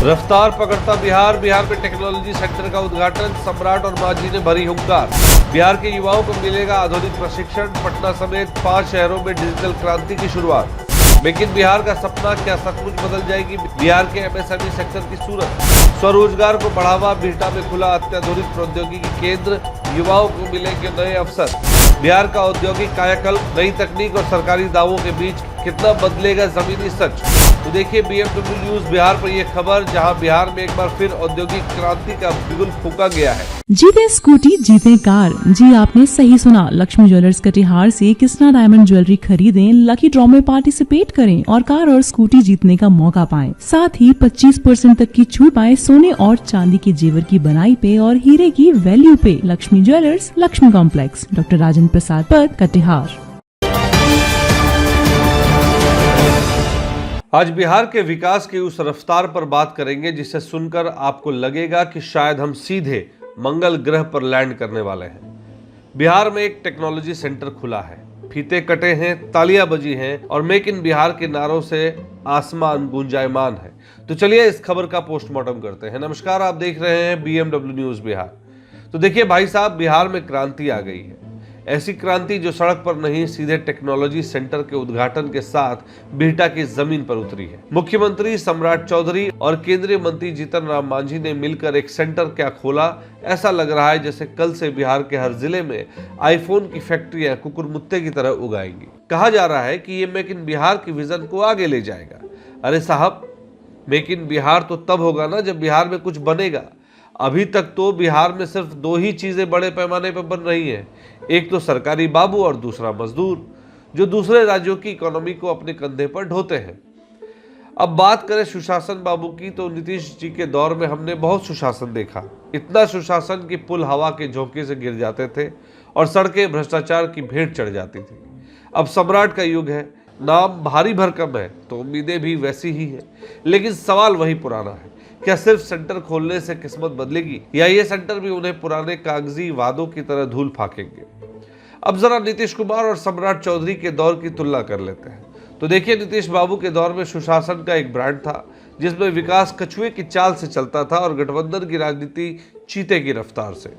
रफ्तार पकड़ता बिहार में टेक्नोलॉजी सेंटर का उद्घाटन, सम्राट और मांझी ने भरी हुंकार। बिहार के युवाओं को मिलेगा आधुनिक प्रशिक्षण, पटना समेत 5 शहरों में डिजिटल क्रांति की शुरुआत। लेकिन बिहार का सपना क्या सचमुच बदल जाएगी बिहार के एमएसएमई सेक्टर की सूरत? स्वरोजगार को बढ़ावा, बिहटा में खुला अत्याधुनिक प्रौद्योगिकी केंद्र, युवाओं को मिलेंगे नए अवसर। बिहार का औद्योगिक कायाकल्प, नई तकनीक और सरकारी दावों के बीच कितना बदलेगा जमीनी सच? तो देखिए BMW न्यूज बिहार पर यह खबर, जहां बिहार में एक बार फिर औद्योगिक क्रांति का बिगुल फूंका गया है। जीते स्कूटी जीते कार। जी आपने सही सुना। लक्ष्मी ज्वेलर्स कटिहार से कृष्णा डायमंड ज्वेलरी खरीदें, लकी ड्रॉ में पार्टिसिपेट करें और कार और स्कूटी जीतने का मौका पाएं। साथ ही 25% तक की छूट पाएं सोने और चांदी के जेवर की बनाई पे और हीरे की वैल्यू पे। Lakshmi jewellers, Lakshmi complex, doctor Rajendra Prasad Path, Katihar. आज बिहार के विकास की उस रफ्तार पर बात करेंगे जिसे सुनकर आपको लगेगा कि शायद हम सीधे मंगल ग्रह पर लैंड करने वाले हैं। बिहार में एक टेक्नोलॉजी सेंटर खुला है, फीते कटे हैं, तालियां बजी हैं और मेक इन बिहार के नारों से आसमान गुंजायमान है। तो चलिए इस खबर का पोस्टमार्टम करते हैं। नमस्कार, आप देख रहे हैं BMW न्यूज बिहार। तो देखिए भाई साहब, बिहार में क्रांति आ गई है। ऐसी क्रांति जो सड़क पर नहीं, सीधे टेक्नोलॉजी सेंटर के उद्घाटन के साथ बिहटा की जमीन पर उतरी है। मुख्यमंत्री सम्राट चौधरी और केंद्रीय मंत्री जीतन राम मांझी ने मिलकर एक सेंटर क्या खोला। ऐसा लग रहा है जैसे कल से बिहार के हर जिले में आईफोन की फैक्ट्रियां कुकुरमुत्ते की तरह उगाएंगी। कहा जा रहा है कि ये मेक इन बिहार की विजन को आगे ले जाएगा। अरे साहब, मेक इन बिहार तो तब होगा ना जब बिहार में कुछ बनेगा। अभी तक तो बिहार में सिर्फ 2 ही चीजें बड़े पैमाने पर बन रही हैं, एक तो सरकारी बाबू और दूसरा मजदूर, जो दूसरे राज्यों की इकोनॉमी को अपने कंधे पर ढोते हैं। अब बात करें सुशासन बाबू की, तो नीतीश जी के दौर में हमने बहुत सुशासन देखा। इतना सुशासन कि पुल हवा के झोंके से गिर जाते थे और सड़कें भ्रष्टाचार की भेंट चढ़ जाती थी। अब सम्राट का युग है, नाम भारी भरकम है तो उम्मीदें भी वैसी ही है। लेकिन सवाल वही पुराना है, क्या सिर्फ सेंटर खोलने से किस्मत बदलेगी या ये सेंटर भी उन्हें पुराने कागजी वादों की तरह धूल फाकेंगे? अब जरा नीतीश कुमार और सम्राट चौधरी के दौर की तुलना कर लेते हैं। तो देखिए, नीतीश बाबू के दौर में सुशासन का एक ब्रांड था जिसमें विकास कछुए की चाल से चलता था और गठबंधन की राजनीति चीते की रफ्तार से।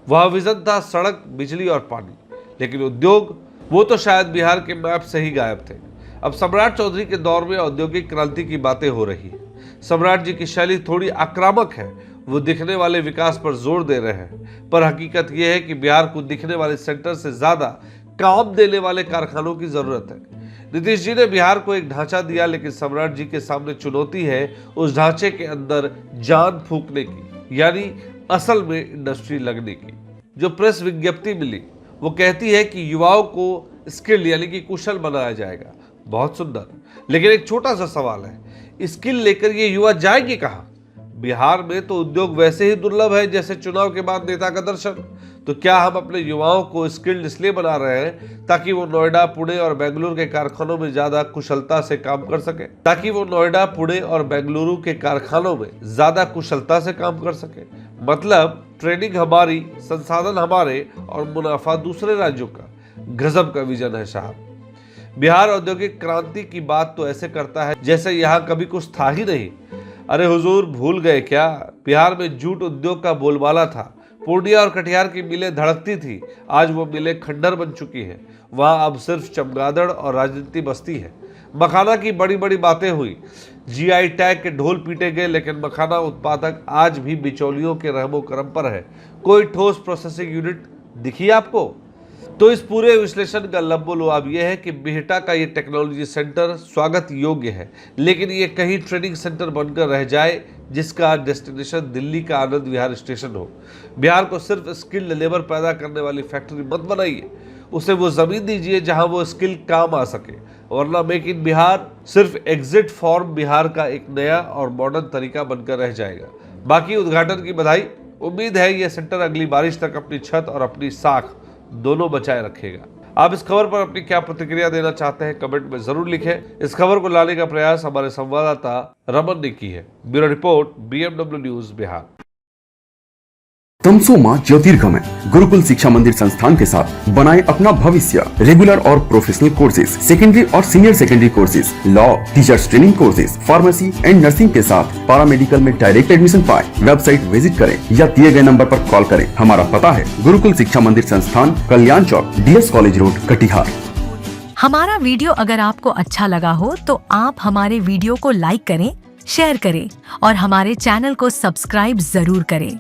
वह विजन था सड़क, बिजली और पानी, लेकिन उद्योग वो तो शायद बिहार के मैप से ही गायब थे। अब सम्राट चौधरी के दौर में औद्योगिक क्रांति की बातें हो रही है। सम्राट जी की शैली थोड़ी आक्रामक है, वो दिखने वाले विकास पर जोर दे रहे हैं, पर हकीकत यह है कि बिहार को दिखने वाले सेंटर से ज्यादा काम देने वाले कारखानों की जरूरत है। नीतीश जी ने बिहार को एक ढांचा दिया, लेकिन सम्राट जी के सामने चुनौती है उस ढांचे के अंदर जान फूंकने की, यानी असल में इंडस्ट्री लगने की। जो प्रेस विज्ञप्ति मिली वो कहती है कि युवाओं को स्किल यानी कि कुशल बनाया जाएगा। बहुत सुंदर, लेकिन एक छोटा सा सवाल है, स्किल लेकर ये युवा जाएंगे कहां? बिहार में तो उद्योग वैसे ही दुर्लभ है जैसे चुनाव के बाद नेता का दर्शन। तो क्या हम अपने युवाओं को स्किल्ड इसलिए बना रहे हैं ताकि वो नोएडा, पुणे और बेंगलुरु के कारखानों में ज्यादा कुशलता से काम कर सके? मतलब ट्रेनिंग हमारी, संसाधन हमारे और मुनाफा दूसरे राज्यों का। गजब का विजन है साहब। बिहार औद्योगिक क्रांति की बात तो ऐसे करता है जैसे यहाँ कभी कुछ था ही नहीं। अरे हुजूर, भूल गए क्या? बिहार में जूट उद्योग का बोलबाला था। पूर्णिया और कटिहार की मिलें धड़कती थी, आज वो मिलें खंडर बन चुकी हैं। वहाँ अब सिर्फ चमगादड़ और राजनीति बसती है। मखाना की बड़ी बड़ी बातें हुई, GI टैग के ढोल पीटे गए, लेकिन मखाना उत्पादक आज भी बिचौलियों के रहमो करम पर है। कोई ठोस प्रोसेसिंग यूनिट दिखी आपको? तो इस पूरे विश्लेषण का लब्बो-लुआब यह है कि बिहटा का ये टेक्नोलॉजी सेंटर स्वागत योग्य है, लेकिन ये कहीं ट्रेनिंग सेंटर बनकर रह जाए जिसका डेस्टिनेशन दिल्ली का आनंद विहार स्टेशन हो। बिहार को सिर्फ स्किल्ड लेबर पैदा करने वाली फैक्ट्री मत बनाइए, उसे वो जमीन दीजिए जहां वो स्किल काम आ सके, वरना मेक इन बिहार सिर्फ एग्जिट फॉर्म बिहार का एक नया और मॉडर्न तरीका बनकर रह जाएगा। बाकी उद्घाटन की बधाई। उम्मीद है यह सेंटर अगली बारिश तक अपनी छत और अपनी साख दोनों बचाए रखेगा। आप इस खबर पर अपनी क्या प्रतिक्रिया देना चाहते हैं, कमेंट में जरूर लिखें। इस खबर को लाने का प्रयास हमारे संवाददाता रमन ने की है। Bureau report, BMW news Bihar. तमसोमा ज्योतिर्गमय गुरुकुल शिक्षा मंदिर संस्थान के साथ बनाए अपना भविष्य। रेगुलर और प्रोफेशनल कोर्सेज, सेकेंडरी और senior secondary courses, law, teachers training courses, pharmacy and nursing के साथ पैरामेडिकल में डायरेक्ट एडमिशन पाए। वेबसाइट विजिट करें या दिए गए नंबर पर कॉल करें। हमारा पता है गुरुकुल शिक्षा मंदिर संस्थान, कल्याण चौक, DS कॉलेज रोड, कटिहार। हमारा वीडियो अगर आपको अच्छा लगा हो तो आप हमारे वीडियो को लाइक करें, शेयर करें और हमारे चैनल को सब्सक्राइब जरूर करें।